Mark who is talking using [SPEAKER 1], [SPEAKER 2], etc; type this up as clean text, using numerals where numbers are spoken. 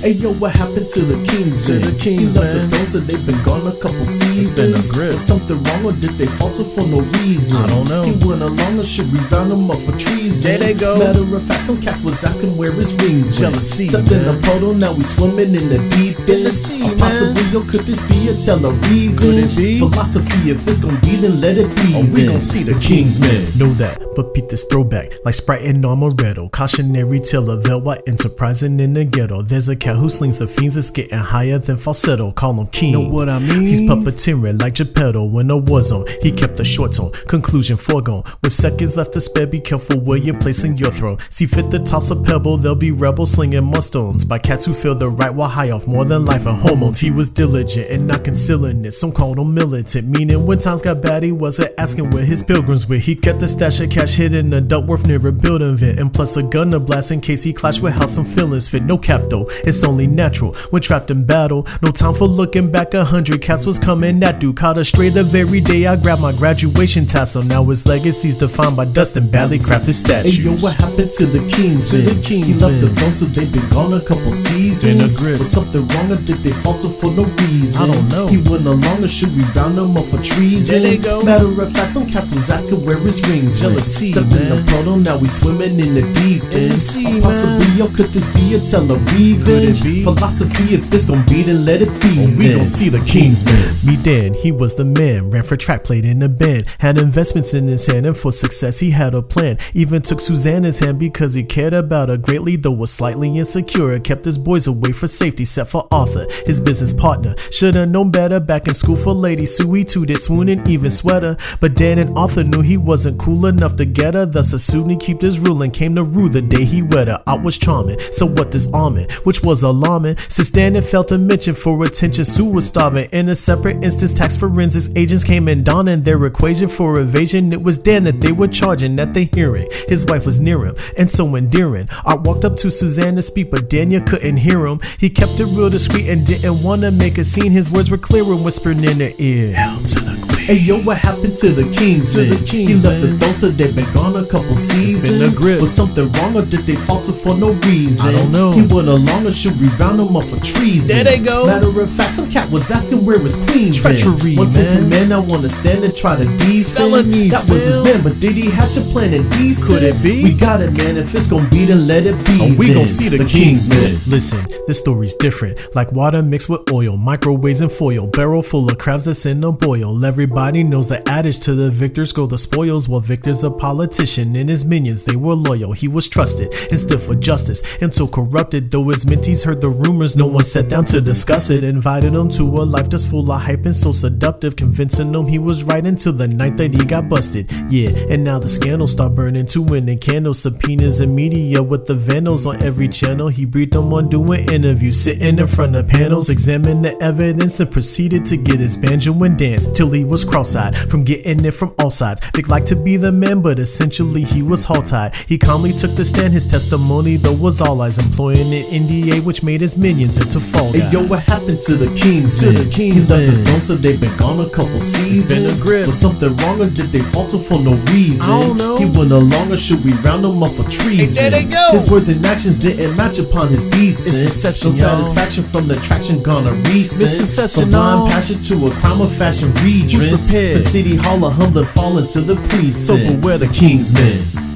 [SPEAKER 1] Hey yo, what happened to the Kingsmen? He left the throne, so they've been gone a couple seasons. Was something wrong or did they falter for no reason?
[SPEAKER 2] I don't know.
[SPEAKER 1] He went along or should we round him up for treason?
[SPEAKER 2] There they go.
[SPEAKER 1] Matter of fact, some cats was asking where his rings went.
[SPEAKER 2] Jealousy,
[SPEAKER 1] Stepped in the puddle, now we swimming in the deep end.
[SPEAKER 2] In the sea, man.
[SPEAKER 1] Possibly, yo, could this be a tell a re-venge?
[SPEAKER 2] Could it be?
[SPEAKER 1] Philosophy, if it's gon' be, then let it be.
[SPEAKER 2] Oh, we gon' see the
[SPEAKER 1] Kingsmen.
[SPEAKER 2] Know that, but beat this throwback like Sprite and Amaretto. Cautionary till availed while enterprisin in the ghetto. There's a cat who slings the fiends that's getting higher than falsetto. Call him king.
[SPEAKER 1] Know what I mean?
[SPEAKER 2] He's puppeteerin like Geppetto in a war zone. He kept a short tone. Conclusion foregone. With seconds left to spare, be careful where you're placing your throw. See fit to toss a pebble, they'll be rebels slinging more stones by cats who feel the right while high off more than life and hormones. He was diligent and not concealing it. Some called him militant, meaning when times got bad, he wasn't asking where his pilgrims were. He kept the stash of cash hidden in a Duckworth near a building vent, and plus a gun to blast in case he clashed with how some feelings fit. No cap though, it's only natural when trapped in battle. No time for looking back, 100 cats was coming. That dude caught a stray the very day I grabbed my graduation tassel. Now his legacy's defined by dust and badly crafted statues.
[SPEAKER 1] Hey yo, what happened to the Kingsmen? He left the throne, so they've been gone a couple seasons. Was something wrong or did they falter for no reason?
[SPEAKER 2] I don't know.
[SPEAKER 1] He went along or should we round him up for treason?
[SPEAKER 2] There they go.
[SPEAKER 1] Matter of fact, some cats was asking where his rings went.
[SPEAKER 2] Jealousy,
[SPEAKER 1] Stepped in the puddle, now we swimming in the deep end.
[SPEAKER 2] In the sea,
[SPEAKER 1] Possibly, yo, could this be a tell a re-venge?
[SPEAKER 2] be?
[SPEAKER 1] Philosophy, if it's gon' be, then let it be.
[SPEAKER 2] Oh, we
[SPEAKER 1] then.
[SPEAKER 2] gon' see the Kingsmen. Me Dan, he was the man. Ran for track, played in a band. Had investments in his hand, and for success he had a plan. Even took Susanna's hand because he cared about her greatly, though was slightly insecure. Kept his boys away for safety, set for Arthur, his business partner. Should've known better back in school for ladies, so he too did swoon and even sweater. But Dan and Arthur knew he wasn't cool enough to get her, thus a suit and kept his rule and came to rue the day he wed her. Art was charming, so what disarming, which was alarming, since Dan had felt a mention for attention. Sue was starving. In a separate instance, tax forensics agents came in donning their equation for evasion. It was Dan that they were charging at the hearing. His wife was near him and so endearing. Art walked up to Suzanne to speak, but Daniel couldn't hear him. He kept it real discreet and didn't want to make a scene. His words were clear when whispered in her ear. Hell to the queen.
[SPEAKER 1] Hey yo, what happened to the Kingsmen? He left the throne, so they've been gone a couple seasons.
[SPEAKER 2] been a grip.
[SPEAKER 1] Was something wrong or did they falter for no reason?
[SPEAKER 2] I don't know.
[SPEAKER 1] He went along or should we round him up for treason?
[SPEAKER 2] There they go.
[SPEAKER 1] Matter of fact, some cat was asking where his queen
[SPEAKER 2] Treachery,
[SPEAKER 1] been. Once
[SPEAKER 2] man.
[SPEAKER 1] man, I wanna stand and try to defend.
[SPEAKER 2] Felonies,
[SPEAKER 1] that was his
[SPEAKER 2] Phil.
[SPEAKER 1] man, but did he hatch a plan and decent?
[SPEAKER 2] Could it be?
[SPEAKER 1] We got it, man. If it's gon' be, then let it be.
[SPEAKER 2] Oh, we
[SPEAKER 1] then.
[SPEAKER 2] gon' see the Kingsmen. Listen, this story's different. Like water mixed with oil, microwaves and foil, barrel full of crabs that's in a boil. Everybody knows the adage, to the victors go the spoils. Well, Victor's a politician and his minions, they were loyal. He was trusted and stood for justice until corrupted. Though his mentees heard the rumors, no one sat down to discuss it. Invited him to a life that's full of hype and so seductive, convincing him he was right until the night that he got busted. Yeah, and now the scandals start burning to winning candles, subpoenas and media with the vandals on every channel. He briefed them on doing interviews, sitting in front of panels, examined the evidence and proceeded to get his banjo and dance till he was cross-eyed from getting it from all sides. Vic liked to be the man, but essentially he was hog-tied. He calmly took the stand, his testimony though was all eyes, employing an NDA which made his minions into fall guys.
[SPEAKER 1] Hey yo, what happened to the Kingsmen? He left the throne, so they've been gone a couple seasons.
[SPEAKER 2] been a grip.
[SPEAKER 1] Was something wrong or did they falter for no reason?
[SPEAKER 2] I don't know.
[SPEAKER 1] He went along or should we round him up for treason?
[SPEAKER 2] Hey, there they go.
[SPEAKER 1] His words and actions didn't match upon his decent.
[SPEAKER 2] It's deception,
[SPEAKER 1] No
[SPEAKER 2] y'all.
[SPEAKER 1] satisfaction from the traction gone a recent.
[SPEAKER 2] Misconception,
[SPEAKER 1] From blind
[SPEAKER 2] no.
[SPEAKER 1] passion to a crime of fashion redress.
[SPEAKER 2] Who's prepared?
[SPEAKER 1] For City Hall, a humbling fall into the precinct.
[SPEAKER 2] So beware the
[SPEAKER 1] Kingsmen.